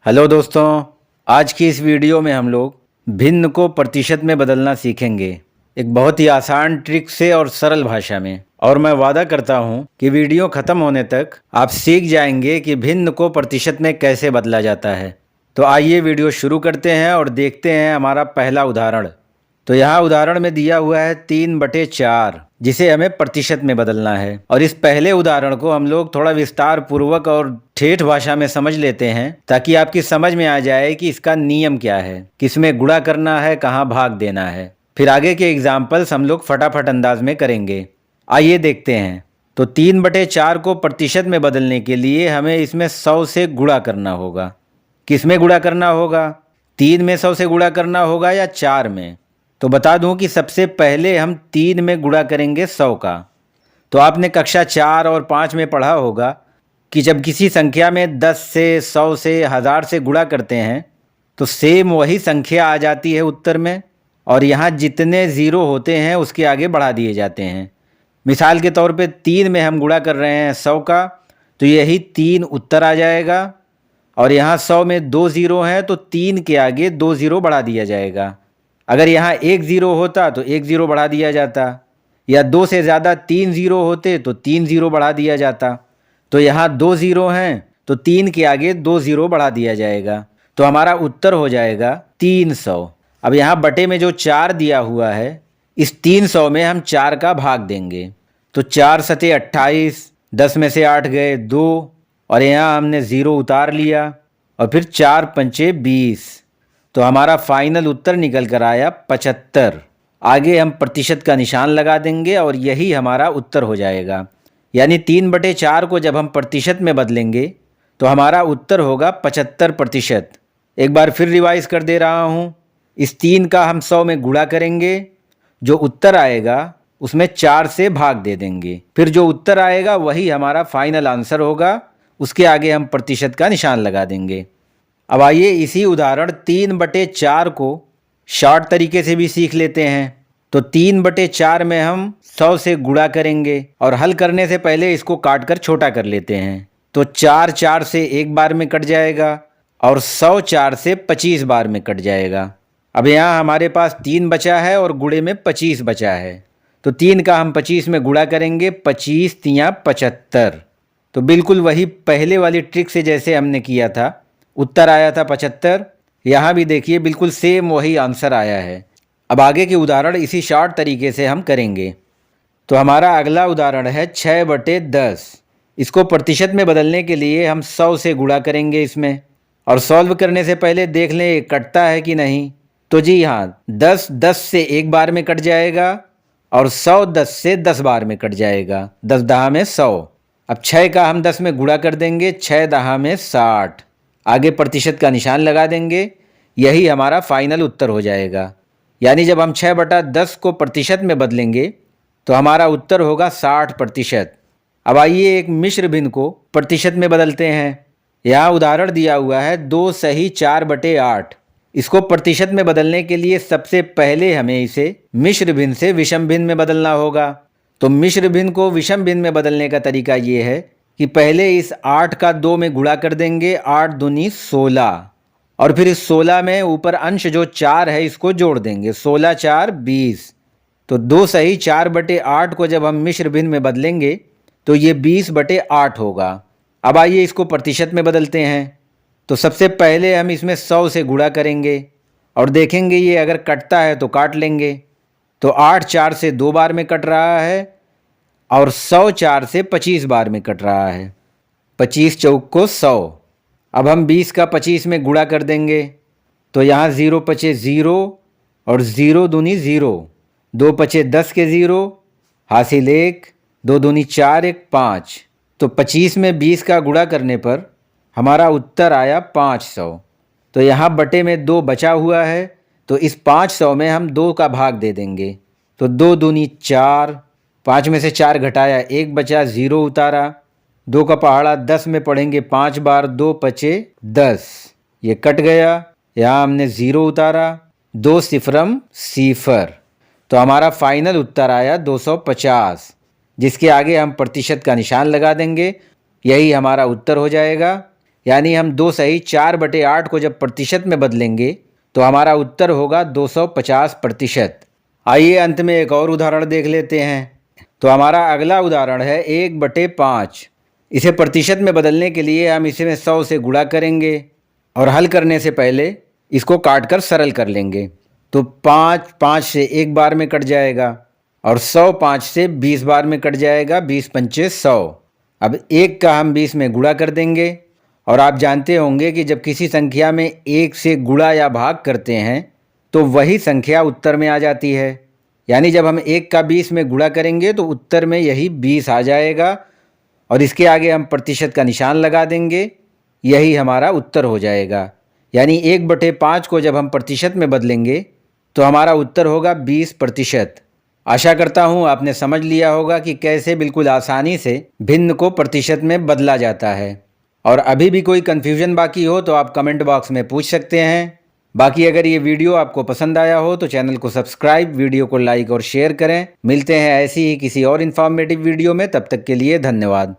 Hello दोस्तों, आज की इस वीडियो में हम लोग भिन्न को प्रतिशत में बदलना सीखेंगे। एक बहुत ही आसान ट्रिक से और सरल भाषा में। और मैं वादा करता हूँ कि वीडियो ख़त्म होने तक आप सीख जाएंगे कि भिन्न को प्रतिशत में कैसे बदला जाता है। तो आइए वीडियो शुरू करते हैं और देखते हैं हमारा पहला उदाहरण। तो यहाँ उदाहरण में दिया हुआ है 3/4, जिसे हमें प्रतिशत में बदलना है। और इस पहले उदाहरण को हम लोग थोड़ा विस्तार पूर्वक और ठेठ भाषा में समझ लेते हैं, ताकि आपकी समझ में आ जाए कि इसका नियम क्या है, किसमें गुणा करना है, कहाँ भाग देना है। फिर आगे के एग्जाम्पल्स हम लोग फटाफट अंदाज में करेंगे। आइए देखते हैं। तो 3/4 को प्रतिशत में बदलने के लिए हमें इसमें 100 से गुणा करना होगा। किस में गुणा करना होगा? 3 में 100 से गुणा करना होगा या 4 में? तो बता दूं कि सबसे पहले हम 3 में गुणा करेंगे 100 का। तो आपने कक्षा 4 और 5 में पढ़ा होगा कि जब किसी संख्या में 10 से 100 से 1000 से गुणा करते हैं तो सेम वही संख्या आ जाती है उत्तर में, और यहाँ जितने ज़ीरो होते हैं उसके आगे बढ़ा दिए जाते हैं। मिसाल के तौर पे 3 में हम गुणा कर रहे हैं 100 का, तो यही 3 उत्तर आ जाएगा। और यहाँ 100 में 2 ज़ीरो हैं तो 3 के आगे 2 ज़ीरो बढ़ा दिया जाएगा। अगर यहाँ 1 ज़ीरो होता तो 1 ज़ीरो बढ़ा दिया जाता, या 2 से ज़्यादा 3 ज़ीरो होते तो 3 ज़ीरो बढ़ा दिया जाता। तो यहाँ 2 ज़ीरो हैं तो 3 के आगे 2 ज़ीरो बढ़ा दिया जाएगा। तो हमारा उत्तर हो जाएगा 300। अब यहाँ बटे में जो 4 दिया हुआ है, इस 300 में हम 4 का भाग देंगे। तो 4 सते 28, 10 में से 8 गए 2, और यहाँ हमने ज़ीरो उतार लिया, और फिर 4 पंचे 20। तो हमारा फाइनल उत्तर निकल कर आया 75। आगे हम प्रतिशत का निशान लगा देंगे और यही हमारा उत्तर हो जाएगा। यानी 3/4 को जब हम प्रतिशत में बदलेंगे तो हमारा उत्तर होगा 75%। एक बार फिर रिवाइज कर दे रहा हूँ। इस 3 का हम 100 में गुणा करेंगे, जो उत्तर आएगा उसमें 4 से भाग दे देंगे, फिर जो उत्तर आएगा वही हमारा फाइनल आंसर होगा। उसके आगे हम प्रतिशत का निशान लगा देंगे। अब आइए इसी उदाहरण 3/4 को शॉर्ट तरीके से भी सीख लेते हैं। तो 3/4 में हम 100 से गुणा करेंगे, और हल करने से पहले इसको काट कर छोटा कर लेते हैं। तो 4 4 से एक बार में कट जाएगा, और 100 4 से 25 बार में कट जाएगा। अब यहाँ हमारे पास 3 बचा है और गुणे में 25 बचा है। तो 3 का हम 25 में गुणा करेंगे, 25 तियाँ 75। तो बिल्कुल वही पहले वाली ट्रिक से जैसे हमने किया था, उत्तर आया था 75। यहाँ भी देखिए बिल्कुल सेम वही आंसर आया है। अब आगे के उदाहरण इसी शॉर्ट तरीके से हम करेंगे। तो हमारा अगला उदाहरण है 6/10। इसको प्रतिशत में बदलने के लिए हम 100 से गुणा करेंगे इसमें, और सॉल्व करने से पहले देख लें कटता है कि नहीं। तो जी हाँ, 10 10 से एक बार में कट जाएगा, और 100 10 से 10 बार में कट जाएगा। 10 दहा में 100। अब 6 का हम 10 में गुणा कर देंगे, 6 दहा में 60। आगे प्रतिशत का निशान लगा देंगे, यही हमारा फाइनल उत्तर हो जाएगा। यानी जब हम 6/10 को प्रतिशत में बदलेंगे तो हमारा उत्तर होगा 60%। अब आइए एक मिश्र भिन्न को प्रतिशत में बदलते हैं। यहाँ उदाहरण दिया हुआ है 2 सही 4/8। इसको प्रतिशत में बदलने के लिए सबसे पहले हमें इसे मिश्र भिन्न से विषम भिन्न में बदलना होगा। तो मिश्र भिन्न को विषम भिन्न में बदलने का तरीका ये है कि पहले इस 8 का 2 में गुणा कर देंगे, 8 दूनी 16, और फिर इस 16 में ऊपर अंश जो 4 है इसको जोड़ देंगे, 16 4 20। तो 2 सही 4/8 को जब हम मिश्र भिन्न में बदलेंगे तो ये 20/8 होगा। अब आइए इसको प्रतिशत में बदलते हैं। तो सबसे पहले हम इसमें 100 से गुणा करेंगे, और देखेंगे ये अगर कटता है तो काट लेंगे। तो 8 4 से 2 बार में कट रहा है, और 100 4 से 25 बार में कट रहा है। 25 चौक को 100। अब हम 20 का 25 में गुणा कर देंगे, तो यहाँ 0 पचे 0, और 0 दूनी 0, 2 पचे 10 के 0, हासिल 1, 2 दूनी 4 1 5। तो 25 में 20 का गुणा करने पर हमारा उत्तर आया 500। तो यहाँ बटे में 2 बचा हुआ है, तो इस 500 में हम 2 का भाग दे देंगे। तो 2 दूनी 4, 5 में से 4 घटाया 1 बचा, 0 उतारा, 2 का पहाड़ा 10 में पढ़ेंगे 5 बार, 2 पचे 10, ये कट गया। यहाँ हमने 0 उतारा, 2 सिफरम सिफर। तो हमारा फाइनल उत्तर आया 250, जिसके आगे हम प्रतिशत का निशान लगा देंगे, यही हमारा उत्तर हो जाएगा। यानी हम 2 सही 4/8 को जब प्रतिशत में बदलेंगे तो हमारा उत्तर होगा 250%। आइए अंत में एक और उदाहरण देख लेते हैं। तो हमारा अगला उदाहरण है 1/5। इसे प्रतिशत में बदलने के लिए हम इसे 100 से गुणा करेंगे और हल करने से पहले इसको काट कर सरल कर लेंगे। तो 5 5 से 1 बार में कट जाएगा और 100 5 से 20 बार में कट जाएगा, 20 पंचे 100। अब 1 का हम 20 में गुणा कर देंगे और आप जानते होंगे कि जब किसी संख्या में 1 से गुणा या भाग करते हैं तो वही संख्या उत्तर में आ जाती है। यानी जब हम 1 का 20 में गुणा करेंगे तो उत्तर में यही 20 आ जाएगा और इसके आगे हम प्रतिशत का निशान लगा देंगे, यही हमारा उत्तर हो जाएगा। यानी 1/5 को जब हम प्रतिशत में बदलेंगे तो हमारा उत्तर होगा 20%। आशा करता हूँ आपने समझ लिया होगा कि कैसे बिल्कुल आसानी से भिन्न को प्रतिशत में बदला जाता है। और अभी भी कोई कन्फ्यूजन बाकी हो तो आप कमेंट बॉक्स में पूछ सकते हैं। बाकी अगर ये वीडियो आपको पसंद आया हो तो चैनल को सब्सक्राइब, वीडियो को लाइक और शेयर करें। मिलते हैं ऐसी ही किसी और इन्फॉर्मेटिव वीडियो में, तब तक के लिए धन्यवाद।